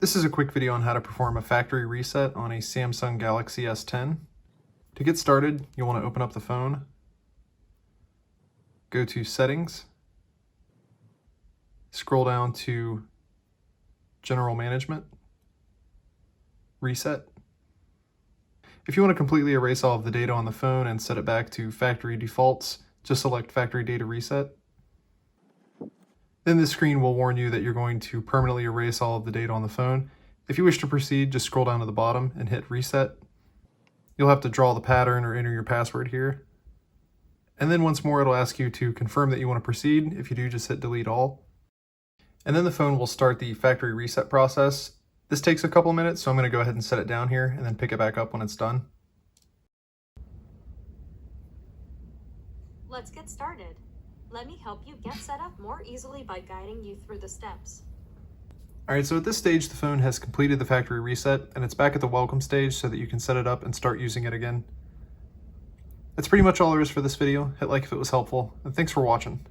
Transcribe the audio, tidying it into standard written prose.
This is a quick video on how to perform a factory reset on a Samsung Galaxy S10. To get started, you'll want to open up the phone, go to Settings, scroll down to General Management, Reset. If you want to completely erase all of the data on the phone and set it back to factory defaults, just select Factory Data Reset. Then this screen will warn you that you're going to permanently erase all of the data on the phone. If you wish to proceed, just scroll down to the bottom and hit Reset. You'll have to draw the pattern or enter your password here. And then once more, it'll ask you to confirm that you want to proceed. If you do, just hit Delete All. And then the phone will start the factory reset process. This takes a couple minutes, so I'm going to go ahead and set it down here and then pick it back up when it's done. Let's get started. Let me help you get set up more easily by guiding you through the steps. Alright, so at this stage, the phone has completed the factory reset, and it's back at the welcome stage so that you can set it up and start using it again. That's pretty much all there is for this video. Hit like if it was helpful, and thanks for watching.